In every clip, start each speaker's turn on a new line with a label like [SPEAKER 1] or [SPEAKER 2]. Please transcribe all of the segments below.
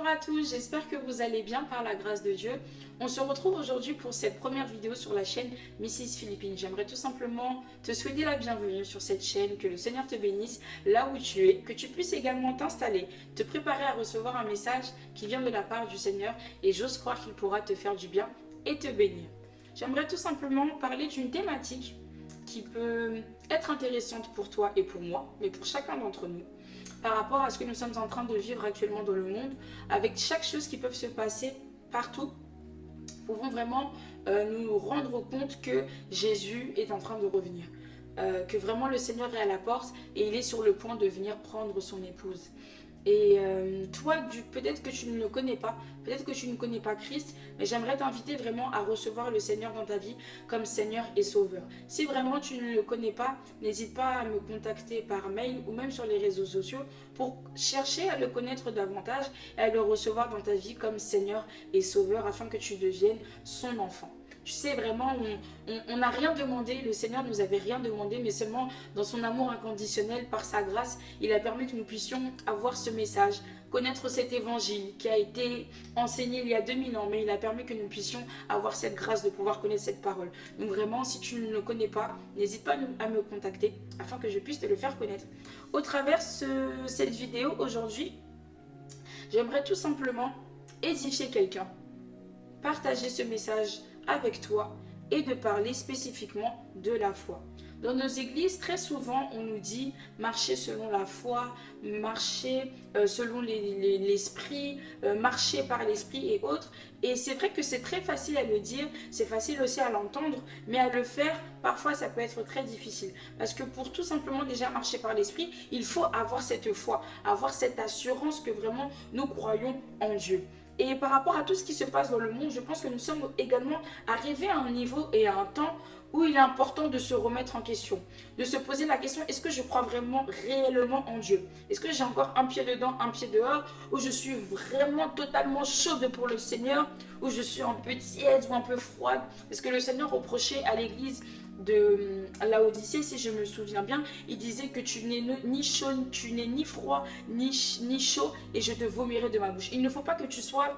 [SPEAKER 1] Bonjour à tous, j'espère que vous allez bien par la grâce de Dieu. On se retrouve aujourd'hui pour cette première vidéo sur la chaîne Mrs Philippines. J'aimerais tout simplement te souhaiter la bienvenue sur cette chaîne, que le Seigneur te bénisse là où tu es, que tu puisses également t'installer, te préparer à recevoir un message qui vient de la part du Seigneur et j'ose croire qu'il pourra te faire du bien et te bénir. J'aimerais tout simplement parler d'une thématique qui peut être intéressante pour toi et pour moi, mais pour chacun d'entre nous, par rapport à ce que nous sommes en train de vivre actuellement dans le monde, avec chaque chose qui peut se passer partout, nous pouvons vraiment nous rendre compte que Jésus est en train de revenir, que vraiment le Seigneur est à la porte et il est sur le point de venir prendre son épouse. Et toi, peut-être que tu ne le connais pas, peut-être que tu ne connais pas Christ, mais j'aimerais t'inviter vraiment à recevoir le Seigneur dans ta vie comme Seigneur et Sauveur. Si vraiment tu ne le connais pas, n'hésite pas à me contacter par mail ou même sur les réseaux sociaux pour chercher à le connaître davantage et à le recevoir dans ta vie comme Seigneur et Sauveur afin que tu deviennes son enfant. Tu sais, vraiment, on n'a rien demandé, le Seigneur ne nous avait rien demandé, mais seulement dans son amour inconditionnel, par sa grâce, il a permis que nous puissions avoir ce message, connaître cet évangile qui a été enseigné il y a 2000 ans, mais il a permis que nous puissions avoir cette grâce de pouvoir connaître cette parole. Donc vraiment, si tu ne le connais pas, n'hésite pas à me contacter afin que je puisse te le faire connaître. Au travers de cette vidéo aujourd'hui, j'aimerais tout simplement édifier quelqu'un, partager ce message avec toi et de parler spécifiquement de la foi. Dans nos églises, très souvent, on nous dit marcher selon la foi, marcher selon l'esprit, marcher par l'esprit et autres. Et c'est vrai que c'est très facile à le dire, c'est facile aussi à l'entendre, mais à le faire, parfois, ça peut être très difficile. Parce que pour tout simplement déjà marcher par l'esprit, il faut avoir cette foi, avoir cette assurance que vraiment nous croyons en Dieu. Et par rapport à tout ce qui se passe dans le monde, je pense que nous sommes également arrivés à un niveau et à un temps où il est important de se remettre en question, de se poser la question, est-ce que je crois vraiment réellement en Dieu? Est-ce que j'ai encore un pied dedans, un pied dehors, où je suis vraiment totalement chaude pour le Seigneur, où je suis un peu tiède ou un peu froide? Parce que le Seigneur reprochait à l'église de Laodicée, si je me souviens bien, il disait que tu n'es ni chaud, tu n'es ni froid, ni chaud, et je te vomirai de ma bouche. Il ne faut pas que tu sois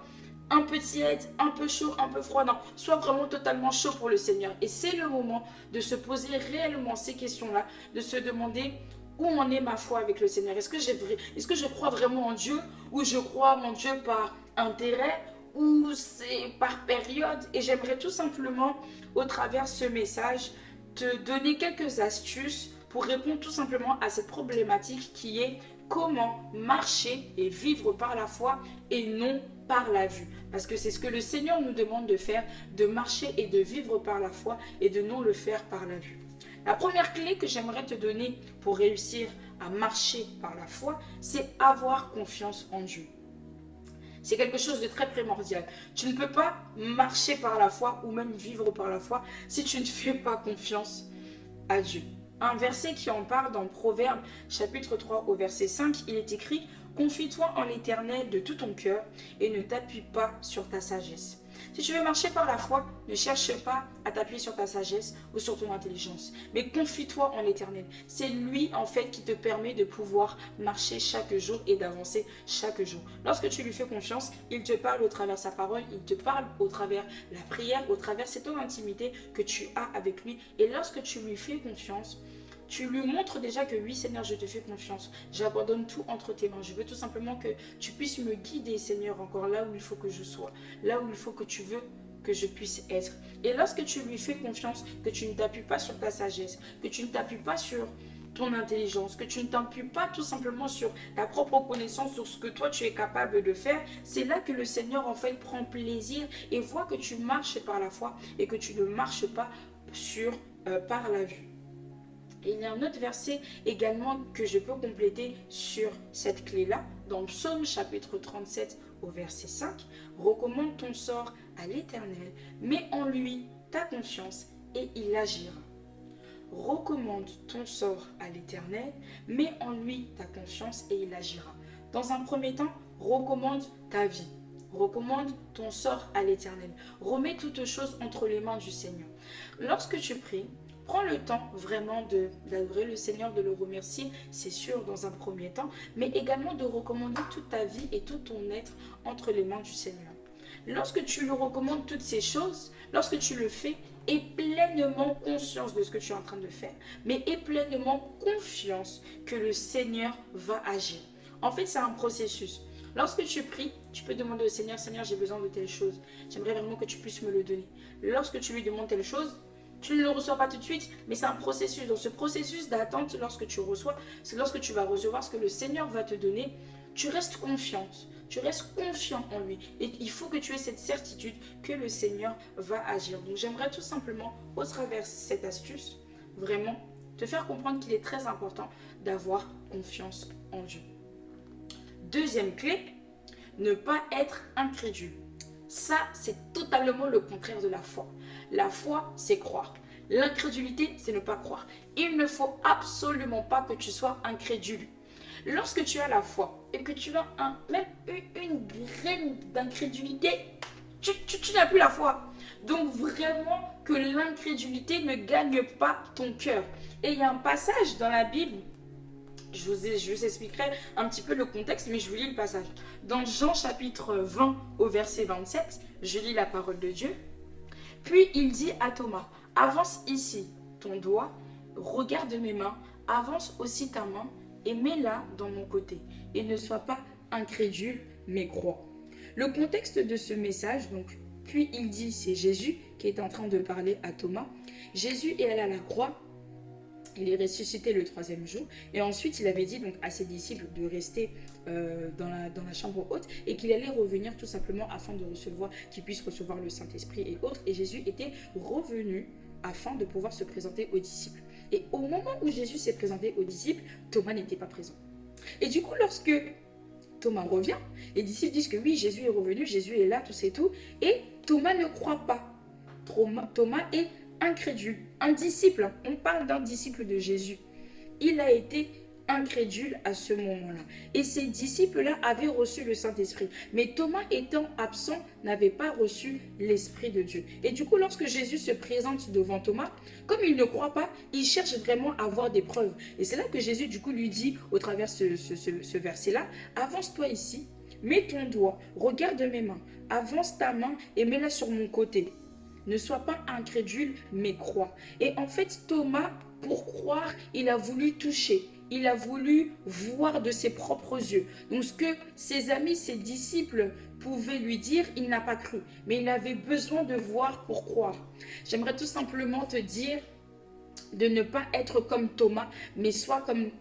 [SPEAKER 1] un peu tiède, un peu chaud, un peu froid, non, sois vraiment totalement chaud pour le Seigneur. Et c'est le moment de se poser réellement ces questions-là, de se demander où en est ma foi avec le Seigneur. Est-ce que je crois vraiment en Dieu, ou je crois en Dieu par intérêt, ou c'est par période? Et j'aimerais tout simplement, au travers de ce message, te donner quelques astuces pour répondre tout simplement à cette problématique qui est comment marcher et vivre par la foi et non par la vue. Parce que c'est ce que le Seigneur nous demande de faire, de marcher et de vivre par la foi et de non le faire par la vue. La première clé que j'aimerais te donner pour réussir à marcher par la foi, c'est avoir confiance en Dieu. C'est quelque chose de très primordial. Tu ne peux pas marcher par la foi ou même vivre par la foi si tu ne fais pas confiance à Dieu. Un verset qui en parle dans Proverbes chapitre 3 au verset 5, il est écrit « Confie-toi en l'Éternel de tout ton cœur et ne t'appuie pas sur ta sagesse. » Si tu veux marcher par la foi, ne cherche pas à t'appuyer sur ta sagesse ou sur ton intelligence, mais confie-toi en l'Éternel. C'est lui en fait qui te permet de pouvoir marcher chaque jour et d'avancer chaque jour. Lorsque tu lui fais confiance, il te parle au travers de sa parole, il te parle au travers de la prière, au travers de cette intimité que tu as avec lui. Et lorsque tu lui fais confiance, tu lui montres déjà que oui Seigneur, je te fais confiance, j'abandonne tout entre tes mains, je veux tout simplement que tu puisses me guider Seigneur encore là où il faut que je sois, là où il faut que tu veux que je puisse être. Et lorsque tu lui fais confiance, que tu ne t'appuies pas sur ta sagesse, que tu ne t'appuies pas sur ton intelligence, que tu ne t'appuies pas tout simplement sur ta propre connaissance, sur ce que toi tu es capable de faire, c'est là que le Seigneur en fait prend plaisir et voit que tu marches par la foi et que tu ne marches pas par la vue. Et il y a un autre verset également que je peux compléter sur cette clé-là. Dans Psaume chapitre 37 au verset 5, recommande ton sort à l'Éternel, mets en lui ta confiance et il agira. Recommande ton sort à l'Éternel, mets en lui ta confiance et il agira. Dans un premier temps, recommande ta vie. Recommande ton sort à l'Éternel. Remets toutes choses entre les mains du Seigneur. Lorsque tu pries, Prends le temps vraiment d'adorer le Seigneur, de le remercier, c'est sûr, dans un premier temps, mais également de recommander toute ta vie et tout ton être entre les mains du Seigneur. Lorsque tu lui recommandes toutes ces choses, lorsque tu le fais, aie pleinement conscience de ce que tu es en train de faire, mais aie pleinement confiance que le Seigneur va agir. En fait, c'est un processus. Lorsque tu pries, tu peux demander au Seigneur, Seigneur, j'ai besoin de telle chose. J'aimerais vraiment que tu puisses me le donner. Lorsque tu lui demandes telle chose, tu ne le reçois pas tout de suite, mais c'est un processus. Dans ce processus d'attente, lorsque tu reçois, c'est lorsque tu vas recevoir ce que le Seigneur va te donner, tu restes confiante. Tu restes confiant en lui. Et il faut que tu aies cette certitude que le Seigneur va agir. Donc j'aimerais tout simplement, au travers de cette astuce, vraiment te faire comprendre qu'il est très important d'avoir confiance en Dieu. Deuxième clé, ne pas être incrédule. Ça, c'est totalement le contraire de la foi. La foi, c'est croire. L'incrédulité, c'est ne pas croire. Il ne faut absolument pas que tu sois incrédule. Lorsque tu as la foi et que tu as même une graine d'incrédulité, tu n'as plus la foi. Donc vraiment que l'incrédulité ne gagne pas ton cœur. Et il y a un passage dans la Bible, je vous expliquerai un petit peu le contexte, mais je vous lis le passage. Dans Jean chapitre 20 au verset 27, je lis la parole de Dieu. Puis il dit à Thomas, avance ici ton doigt, regarde mes mains, avance aussi ta main et mets-la dans mon côté. Et ne sois pas incrédule, mais crois. Le contexte de ce message, donc, puis il dit, c'est Jésus qui est en train de parler à Thomas. Jésus est allé à la croix. Il est ressuscité le 3e jour et ensuite il avait dit donc à ses disciples de rester dans la chambre haute et qu'il allait revenir tout simplement afin de recevoir, qu'ils puissent recevoir le Saint-Esprit et autres. Et Jésus était revenu afin de pouvoir se présenter aux disciples. Et au moment où Jésus s'est présenté aux disciples, Thomas n'était pas présent. Et du coup, lorsque Thomas revient, les disciples disent que oui, Jésus est revenu, Jésus est là, tout c'est tout. Et Thomas ne croit pas. Thomas est incrédule, un disciple, on parle d'un disciple de Jésus. Il a été incrédule à ce moment-là. Et ces disciples-là avaient reçu le Saint-Esprit. Mais Thomas étant absent, n'avait pas reçu l'Esprit de Dieu. Et du coup, lorsque Jésus se présente devant Thomas, comme il ne croit pas, il cherche vraiment à avoir des preuves. Et c'est là que Jésus, du coup, lui dit, au travers ce verset-là, avance-toi ici, mets ton doigt, regarde mes mains, avance ta main et mets-la sur mon côté. Ne sois pas incrédule, mais crois. Et en fait, Thomas, pour croire, il a voulu toucher. Il a voulu voir de ses propres yeux. Donc ce que ses amis, ses disciples pouvaient lui dire, il n'a pas cru. Mais il avait besoin de voir pour croire. J'aimerais tout simplement te dire de ne pas être comme Thomas, mais sois comme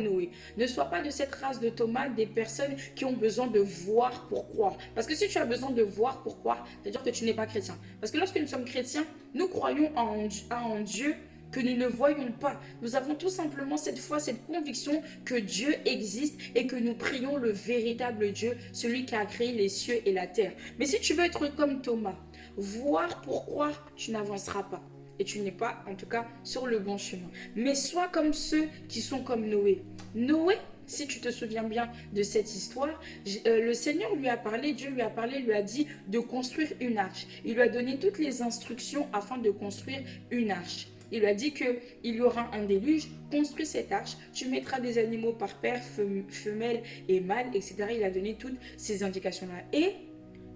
[SPEAKER 1] Noé. Ne sois pas de cette race de Thomas, des personnes qui ont besoin de voir pour croire. Parce que si tu as besoin de voir pour croire, c'est-à-dire que tu n'es pas chrétien. Parce que lorsque nous sommes chrétiens, nous croyons en Dieu que nous ne voyons pas. Nous avons tout simplement cette foi, cette conviction que Dieu existe et que nous prions le véritable Dieu, celui qui a créé les cieux et la terre. Mais si tu veux être comme Thomas, voir pour croire, tu n'avanceras pas. Et tu n'es pas, en tout cas, sur le bon chemin. Mais sois comme ceux qui sont comme Noé. Noé, si tu te souviens bien de cette histoire, le Seigneur lui a parlé, Dieu lui a parlé, lui a dit de construire une arche. Il lui a donné toutes les instructions afin de construire une arche. Il lui a dit qu'il y aura un déluge, construis cette arche, tu mettras des animaux par paire, femelles et mâles, etc. Il a donné toutes ces indications-là. Et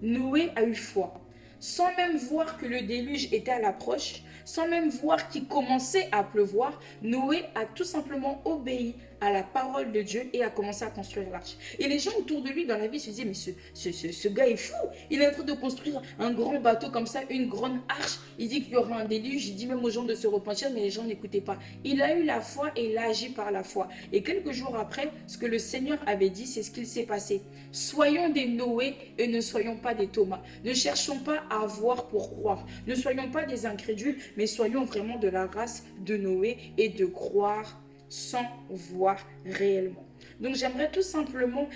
[SPEAKER 1] Noé a eu foi. Sans même voir que le déluge était à l'approche, sans même voir qu'il commençait à pleuvoir, Noé a tout simplement obéi à la parole de Dieu et a commencé à construire l'arche. Et les gens autour de lui dans la vie se disaient, mais ce gars est fou, il est en train de construire un grand bateau comme ça, une grande arche, il dit qu'il y aura un déluge, il dit même aux gens de se repentir, mais les gens n'écoutaient pas. Il a eu la foi et il a agi par la foi. Et quelques jours après, ce que le Seigneur avait dit, c'est ce qu'il s'est passé. Soyons des Noé et ne soyons pas des Thomas. Ne cherchons pas à voir pour croire. Ne soyons pas des incrédules, mais soyons vraiment de la race de Noé et de croire sans voir réellement. Donc j'aimerais tout simplement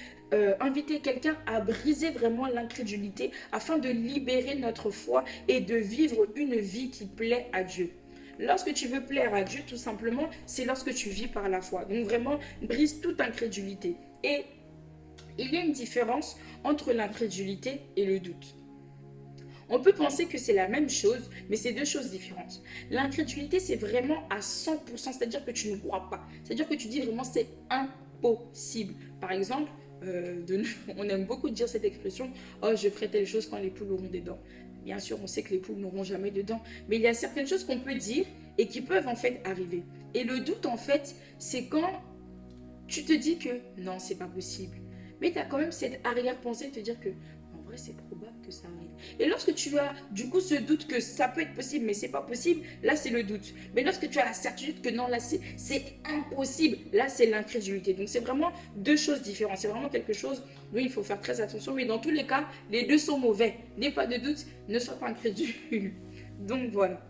[SPEAKER 1] inviter quelqu'un à briser vraiment l'incrédulité afin de libérer notre foi et de vivre une vie qui plaît à Dieu. Lorsque tu veux plaire à Dieu, tout simplement, c'est lorsque tu vis par la foi. Donc vraiment, brise toute incrédulité. Et il y a une différence entre l'incrédulité et le doute. On peut penser que c'est la même chose, mais c'est deux choses différentes. L'incrédulité, c'est vraiment à 100%, c'est-à-dire que tu ne crois pas. C'est-à-dire que tu dis vraiment c'est impossible. Par exemple, on aime beaucoup dire cette expression, oh je ferai telle chose quand les poules auront des dents. Bien sûr, on sait que les poules n'auront jamais de dents, mais il y a certaines choses qu'on peut dire et qui peuvent en fait arriver. Et le doute en fait, c'est quand tu te dis que non, c'est pas possible. Mais tu as quand même cette arrière-pensée de te dire que en vrai, c'est probable que ça arrive. Et lorsque tu as du coup ce doute que ça peut être possible, mais c'est pas possible, là c'est le doute. Mais lorsque tu as la certitude que non, là c'est impossible, là c'est l'incrédulité. Donc c'est vraiment deux choses différentes. C'est vraiment quelque chose dont il faut faire très attention. Mais dans tous les cas, les deux sont mauvais. N'aie pas de doute, ne sois pas incrédule. Donc voilà.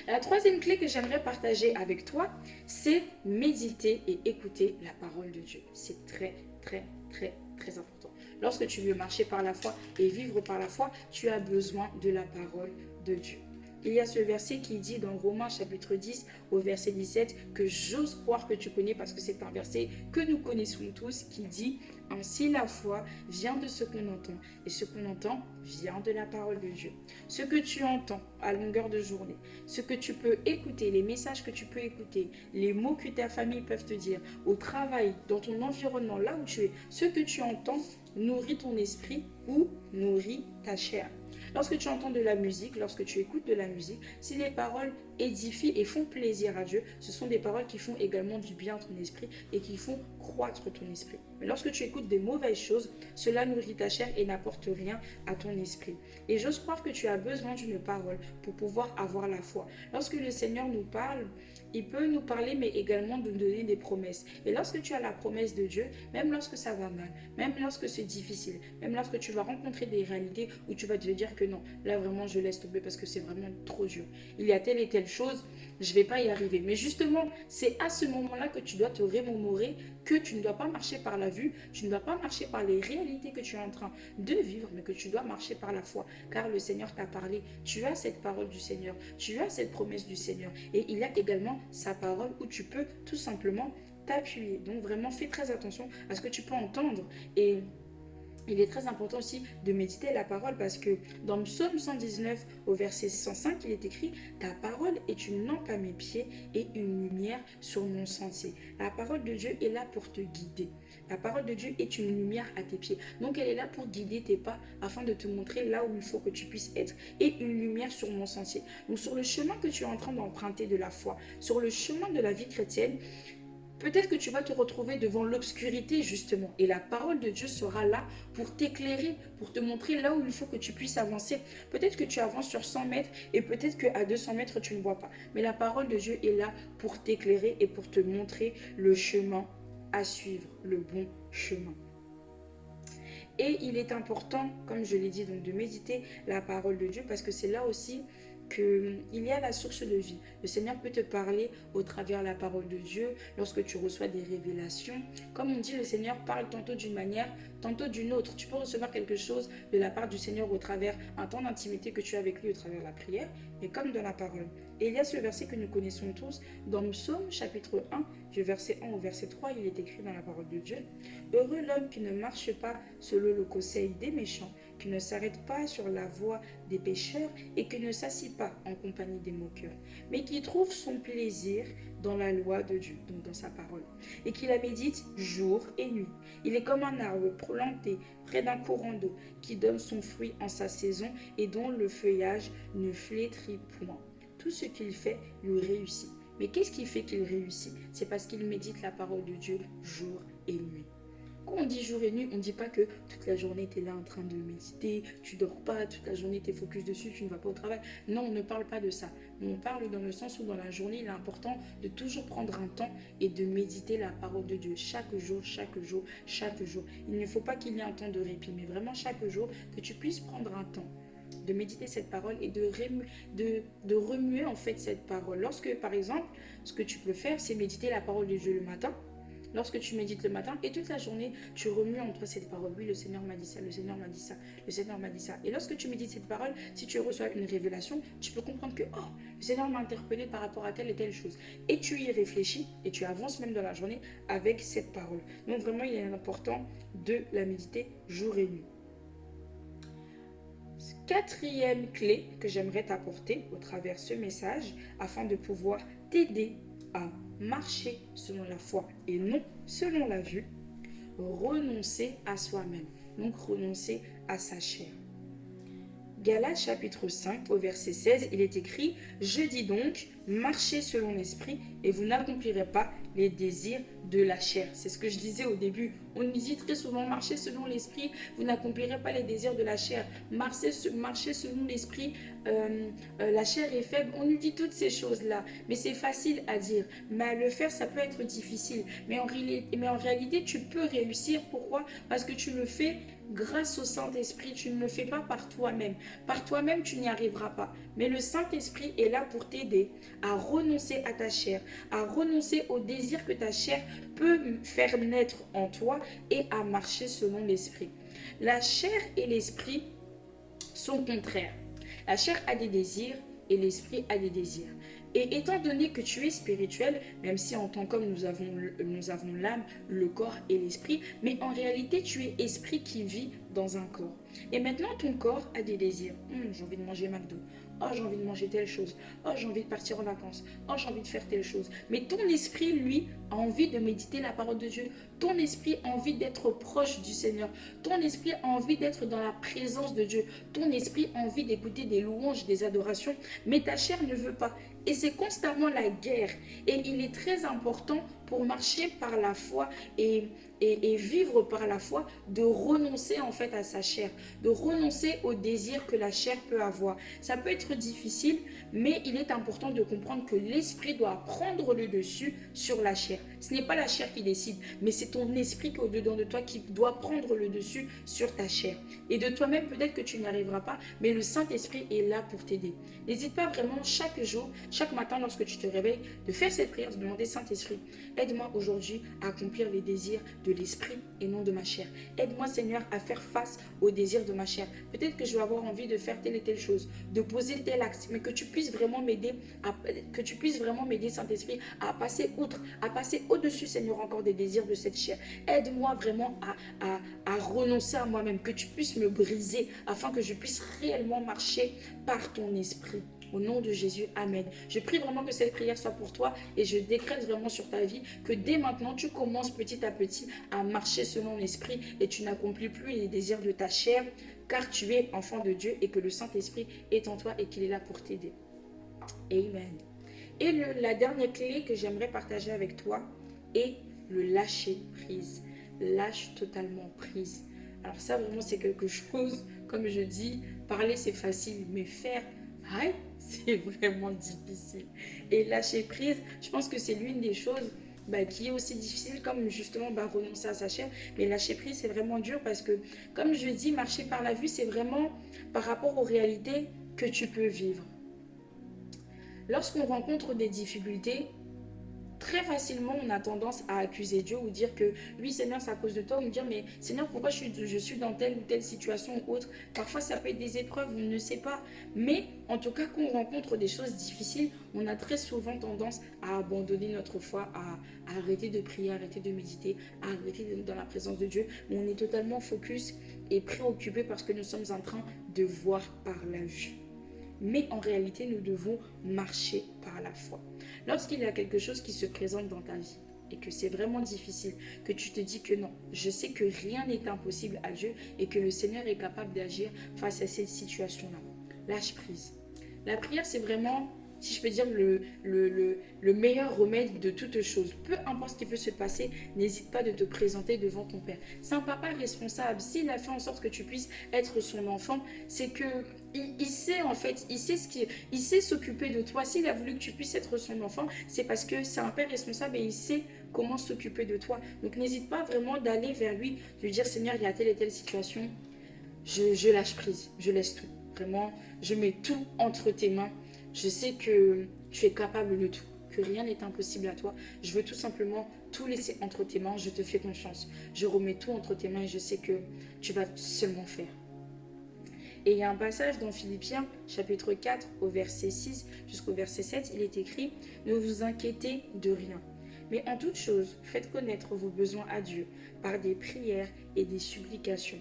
[SPEAKER 1] La troisième clé que j'aimerais partager avec toi, c'est méditer et écouter la parole de Dieu. C'est très, très, très, très important. Lorsque tu veux marcher par la foi et vivre par la foi, tu as besoin de la parole de Dieu. Il y a ce verset qui dit dans Romains chapitre 10 au verset 17 que j'ose croire que tu connais parce que c'est un verset que nous connaissons tous qui dit « Ainsi la foi vient de ce qu'on entend et ce qu'on entend vient de la parole de Dieu. » Ce que tu entends à longueur de journée, ce que tu peux écouter, les messages que tu peux écouter, les mots que ta famille peuvent te dire, au travail, dans ton environnement, là où tu es, ce que tu entends nourrit ton esprit ou nourrit ta chair. Lorsque tu entends de la musique, lorsque tu écoutes de la musique, si les paroles édifient et font plaisir à Dieu, ce sont des paroles qui font également du bien à ton esprit et qui font croître ton esprit. Mais lorsque tu écoutes des mauvaises choses, cela nourrit ta chair et n'apporte rien à ton esprit. Et j'ose croire que tu as besoin d'une parole pour pouvoir avoir la foi. Lorsque le Seigneur nous parle, il peut nous parler, mais également nous donner des promesses. Et lorsque tu as la promesse de Dieu, même lorsque ça va mal, même lorsque c'est difficile, même lorsque tu vas rencontrer des réalités où tu vas te dire que non, là vraiment je laisse tomber parce que c'est vraiment trop dur. Il y a telle et telle chose, je ne vais pas y arriver. Mais justement, c'est à ce moment-là que tu dois te remémorer que tu ne dois pas marcher par la vue, tu ne dois pas marcher par les réalités que tu es en train de vivre, mais que tu dois marcher par la foi. Car le Seigneur t'a parlé, tu as cette parole du Seigneur, tu as cette promesse du Seigneur. Et il y a également sa parole où tu peux tout simplement t'appuyer. Donc vraiment, fais très attention à ce que tu peux entendre. Et il est très important aussi de méditer la parole parce que dans le psaume 119 au verset 105, il est écrit « Ta parole est une lampe à mes pieds et une lumière sur mon sentier. » La parole de Dieu est là pour te guider. La parole de Dieu est une lumière à tes pieds. Donc elle est là pour guider tes pas afin de te montrer là où il faut que tu puisses être. Et une lumière sur mon sentier. Donc sur le chemin que tu es en train d'emprunter de la foi, sur le chemin de la vie chrétienne, peut-être que tu vas te retrouver devant l'obscurité justement et la parole de Dieu sera là pour t'éclairer, pour te montrer là où il faut que tu puisses avancer. Peut-être que tu avances sur 100 mètres et peut-être qu'à 200 mètres tu ne vois pas. Mais la parole de Dieu est là pour t'éclairer et pour te montrer le chemin à suivre, le bon chemin. Et il est important, comme je l'ai dit, donc de méditer la parole de Dieu parce que c'est là aussi qu'il y a la source de vie. Le Seigneur peut te parler au travers de la parole de Dieu, lorsque tu reçois des révélations. Comme on dit, le Seigneur parle tantôt d'une manière, tantôt d'une autre. Tu peux recevoir quelque chose de la part du Seigneur au travers un temps d'intimité que tu as avec lui au travers de la prière, mais comme dans la parole. Et il y a ce verset que nous connaissons tous, dans le psaume chapitre 1, du verset 1 au verset 3, il est écrit dans la parole de Dieu. « Heureux l'homme qui ne marche pas selon le conseil des méchants, qui ne s'arrête pas sur la voie des pécheurs et qui ne s'assit pas en compagnie des moqueurs, mais qui trouve son plaisir dans la loi de Dieu, donc dans sa parole, et qui la médite jour et nuit. Il est comme un arbre planté près d'un courant d'eau qui donne son fruit en sa saison et dont le feuillage ne flétrit point. Tout ce qu'il fait lui réussit. Mais qu'est-ce qui fait qu'il réussit? C'est parce qu'il médite la parole de Dieu jour et nuit. Quand on dit jour et nuit, on ne dit pas que toute la journée tu es là en train de méditer, tu dors pas, toute la journée tu es focus dessus, tu ne vas pas au travail. Non, on ne parle pas de ça. Mais on parle dans le sens où dans la journée, il est important de toujours prendre un temps et de méditer la parole de Dieu chaque jour, chaque jour, chaque jour. Il ne faut pas qu'il y ait un temps de répit, mais vraiment chaque jour que tu puisses prendre un temps de méditer cette parole et de remuer en fait cette parole. Lorsque par exemple, ce que tu peux faire, c'est méditer la parole de Dieu le matin. Lorsque tu médites le matin et toute la journée, tu remues en toi cette parole. Oui, le Seigneur m'a dit ça, le Seigneur m'a dit ça, le Seigneur m'a dit ça. Et lorsque tu médites cette parole, si tu reçois une révélation, tu peux comprendre que oh, le Seigneur m'a interpellé par rapport à telle et telle chose. Et tu y réfléchis et tu avances même dans la journée avec cette parole. Donc vraiment, il est important de la méditer jour et nuit. quatrième clé que j'aimerais t'apporter au travers de ce message afin de pouvoir t'aider à marcher selon la foi et non selon la vue, renoncer à soi-même, donc renoncer à sa chair. Galates chapitre 5 au verset 16, il est écrit « Je dis donc, marchez selon l'esprit et vous n'accomplirez pas les désirs de la chair. » C'est ce que je disais au début. On nous dit très souvent « Marchez selon l'esprit, vous n'accomplirez pas les désirs de la chair. » Marchez selon l'esprit, la chair est faible. On nous dit toutes ces choses-là. Mais c'est facile à dire. Mais à le faire, ça peut être difficile. Mais en réalité, tu peux réussir. Pourquoi? Parce que tu le fais grâce au Saint-Esprit, tu ne le fais pas par toi-même. Par toi-même, tu n'y arriveras pas. Mais le Saint-Esprit est là pour t'aider à renoncer à ta chair, à renoncer au désir que ta chair peut faire naître en toi et à marcher selon l'Esprit. La chair et l'Esprit sont contraires. La chair a des désirs et l'Esprit a des désirs. Et étant donné que tu es spirituel, même si en tant qu'homme nous avons l'âme, le corps et l'esprit, mais en réalité tu es esprit qui vit dans un corps. Et maintenant ton corps a des désirs. J'ai envie de manger McDo. Oh, j'ai envie de manger telle chose. Oh, j'ai envie de partir en vacances. Oh, j'ai envie de faire telle chose. Mais ton esprit, lui, a envie de méditer la parole de Dieu. Ton esprit a envie d'être proche du Seigneur. Ton esprit a envie d'être dans la présence de Dieu. Ton esprit a envie d'écouter des louanges, des adorations. Mais ta chair ne veut pas. Et c'est constamment la guerre. Et il est très important pour marcher par la foi et vivre par la foi, de renoncer en fait à sa chair, de renoncer au désir que la chair peut avoir. Ça peut être difficile, mais il est important de comprendre que l'esprit doit prendre le dessus sur la chair. Ce n'est pas la chair qui décide, mais c'est ton esprit qui est au-dedans de toi qui doit prendre le dessus sur ta chair. Et de toi-même, peut-être que tu n'y arriveras pas, mais le Saint-Esprit est là pour t'aider. N'hésite pas vraiment chaque jour, chaque matin lorsque tu te réveilles, de faire cette prière, de demander Saint-Esprit, aide-moi aujourd'hui à accomplir les désirs de l'esprit et non de ma chair. Aide-moi Seigneur à faire face aux désirs de ma chair. Peut-être que je vais avoir envie de faire telle et telle chose, de poser tel acte, mais que tu puisses vraiment m'aider, Saint-Esprit, à passer outre, à passer au-dessus Seigneur encore des désirs de cette chair. Aide-moi vraiment à renoncer à moi-même, que tu puisses me briser afin que je puisse réellement marcher par ton esprit. Au nom de Jésus, Amen. Je prie vraiment que cette prière soit pour toi et je décrète vraiment sur ta vie que dès maintenant, tu commences petit à petit à marcher selon l'esprit et tu n'accomplis plus les désirs de ta chair car tu es enfant de Dieu et que le Saint-Esprit est en toi et qu'il est là pour t'aider. Amen. Et la dernière clé que j'aimerais partager avec toi est le lâcher prise. Lâche totalement prise. Alors ça vraiment c'est quelque chose, comme je dis, parler c'est facile, mais faire, c'est vraiment difficile. Et lâcher prise, je pense que c'est l'une des choses qui est aussi difficile comme justement renoncer à sa chair. Mais lâcher prise, c'est vraiment dur parce que, comme je dis, marcher par la vue, c'est vraiment par rapport aux réalités que tu peux vivre. Lorsqu'on rencontre des difficultés, très facilement, on a tendance à accuser Dieu ou dire que oui, Seigneur, c'est à cause de toi, ou me dire mais Seigneur, pourquoi je suis dans telle ou telle situation ou autre. Parfois, ça peut être des épreuves, on ne sait pas. Mais en tout cas, quand on rencontre des choses difficiles, on a très souvent tendance à abandonner notre foi, à arrêter de prier, arrêter de méditer, à arrêter d'être dans la présence de Dieu. On est totalement focus et préoccupé parce que nous sommes en train de voir par la vue. Mais en réalité, nous devons marcher par la foi. Lorsqu'il y a quelque chose qui se présente dans ta vie et que c'est vraiment difficile, que tu te dis que non, je sais que rien n'est impossible à Dieu et que le Seigneur est capable d'agir face à cette situation-là. Lâche prise. La prière, c'est vraiment, si je peux dire, le meilleur remède de toute chose. Peu importe ce qui peut se passer, n'hésite pas de te présenter devant ton Père. C'est un papa responsable. S'il a fait en sorte que tu puisses être son enfant, c'est que il sait en fait, il sait s'occuper de toi. S'il a voulu que tu puisses être son enfant, c'est parce que c'est un père responsable et il sait comment s'occuper de toi. Donc n'hésite pas vraiment d'aller vers lui, de lui dire Seigneur, il y a telle et telle situation, je lâche prise, je laisse tout. Vraiment, je mets tout entre tes mains. Je sais que tu es capable de tout, que rien n'est impossible à toi. Je veux tout simplement tout laisser entre tes mains. Je te fais confiance. Je remets tout entre tes mains et je sais que tu vas seulement faire. Et il y a un passage dans Philippiens, chapitre 4, au verset 6 jusqu'au verset 7, il est écrit « Ne vous inquiétez de rien, mais en toute chose, faites connaître vos besoins à Dieu par des prières et des supplications.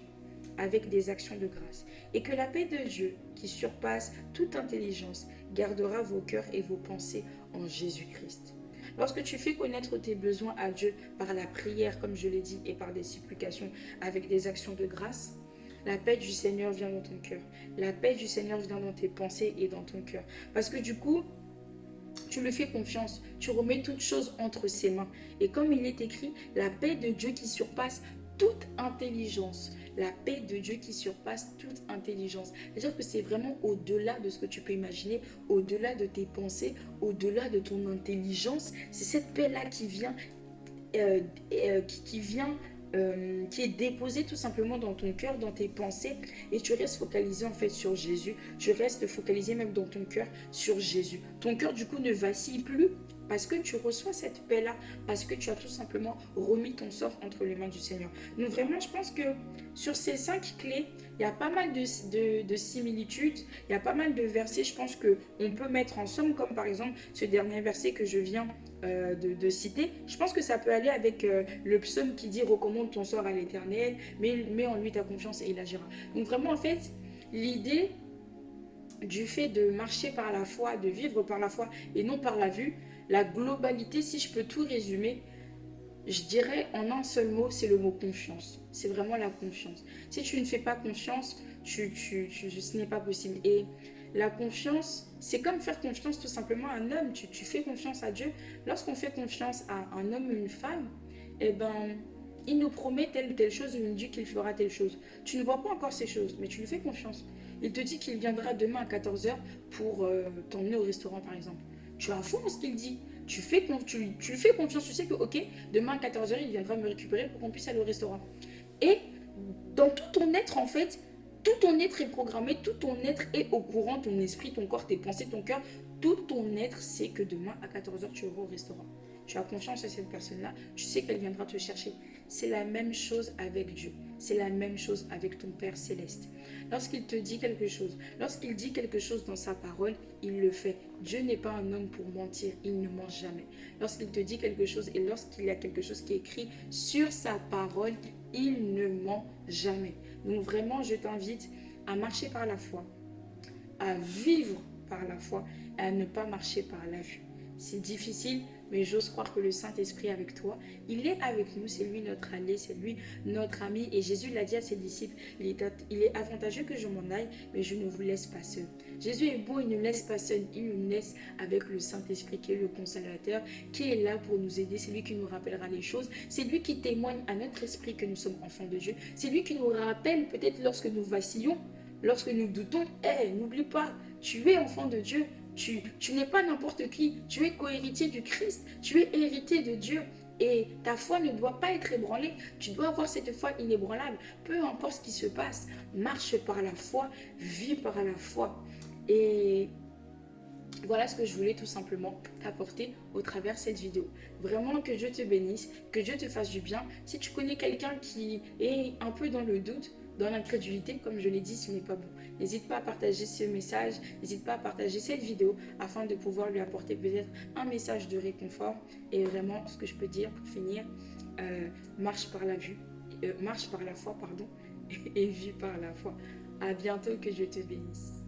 [SPEAKER 1] avec des actions de grâce. Et que la paix de Dieu, qui surpasse toute intelligence, gardera vos cœurs et vos pensées en Jésus-Christ. Lorsque tu fais connaître tes besoins à Dieu par la prière, comme je l'ai dit, et par des supplications avec des actions de grâce, la paix du Seigneur vient dans ton cœur. La paix du Seigneur vient dans tes pensées et dans ton cœur. Parce que du coup, tu lui fais confiance, tu remets toutes choses entre ses mains. Et comme il est écrit, la paix de Dieu qui surpasse toute intelligence. La paix de Dieu qui surpasse toute intelligence. C'est-à-dire que c'est vraiment au-delà de ce que tu peux imaginer, au-delà de tes pensées, au-delà de ton intelligence. C'est cette paix-là qui vient, qui est déposée tout simplement dans ton cœur, dans tes pensées, et tu restes focalisé en fait sur Jésus. Tu restes focalisé même dans ton cœur sur Jésus. Ton cœur du coup ne vacille plus parce que tu reçois cette paix-là, parce que tu as tout simplement remis ton sort entre les mains du Seigneur. Donc vraiment, je pense que sur ces 5 clés, il y a pas mal de similitudes, il y a pas mal de versets, je pense qu'on peut mettre ensemble, comme par exemple ce dernier verset que je viens de citer. Je pense que ça peut aller avec le psaume qui dit « Recommande ton sort à l'Éternel, mets en lui ta confiance et il agira ». Donc vraiment, en fait, l'idée du fait de marcher par la foi, de vivre par la foi et non par la vue, la globalité, si je peux tout résumer, je dirais en un seul mot, c'est le mot confiance. C'est vraiment la confiance. Si tu ne fais pas confiance, ce n'est pas possible. Et la confiance, c'est comme faire confiance tout simplement à un homme. Tu fais confiance à Dieu. Lorsqu'on fait confiance à un homme ou une femme, eh ben, il nous promet telle ou telle chose ou il nous dit qu'il fera telle chose. Tu ne vois pas encore ces choses, mais tu lui fais confiance. Il te dit qu'il viendra demain à 14 h pour t'emmener au restaurant, par exemple. Tu as foi en ce qu'il dit. Tu lui fais confiance. Tu sais que, ok, demain à 14 h, il viendra me récupérer pour qu'on puisse aller au restaurant. Et dans tout ton être, en fait, tout ton être est programmé, tout ton être est au courant, ton esprit, ton corps, tes pensées, ton cœur, tout ton être sait que demain à 14 h, tu iras au restaurant. Tu as confiance à cette personne-là, tu sais qu'elle viendra te chercher. C'est la même chose avec Dieu. C'est la même chose avec ton Père Céleste. Lorsqu'il te dit quelque chose, lorsqu'il dit quelque chose dans sa parole, il le fait. Dieu n'est pas un homme pour mentir, il ne ment jamais. Lorsqu'il te dit quelque chose et lorsqu'il y a quelque chose qui est écrit sur sa parole, il ne ment jamais. Donc vraiment, je t'invite à marcher par la foi, à vivre par la foi et à ne pas marcher par la vue. C'est difficile, mais j'ose croire que le Saint-Esprit est avec toi. Il est avec nous, c'est lui notre allié, c'est lui notre ami. Et Jésus l'a dit à ses disciples, il est avantageux que je m'en aille, mais je ne vous laisse pas seul. Jésus est bon, il ne laisse pas seul, il nous laisse avec le Saint-Esprit qui est le consolateur, qui est là pour nous aider. C'est lui qui nous rappellera les choses. C'est lui qui témoigne à notre esprit que nous sommes enfants de Dieu. C'est lui qui nous rappelle peut-être lorsque nous vacillons, lorsque nous doutons. N'oublie pas, tu es enfant de Dieu. Tu n'es pas n'importe qui, tu es co-héritier du Christ, tu es héritier de Dieu et ta foi ne doit pas être ébranlée, tu dois avoir cette foi inébranlable, peu importe ce qui se passe, marche par la foi, vis par la foi. Et voilà ce que je voulais tout simplement t'apporter au travers de cette vidéo. Vraiment que Dieu te bénisse, que Dieu te fasse du bien. Si tu connais quelqu'un qui est un peu dans le doute, dans l'incrédulité, comme je l'ai dit, ce n'est pas bon. N'hésite pas à partager ce message, n'hésite pas à partager cette vidéo afin de pouvoir lui apporter peut-être un message de réconfort. Et vraiment, ce que je peux dire pour finir, marche par la foi, et vis par la foi. À bientôt, que Dieu te bénisse.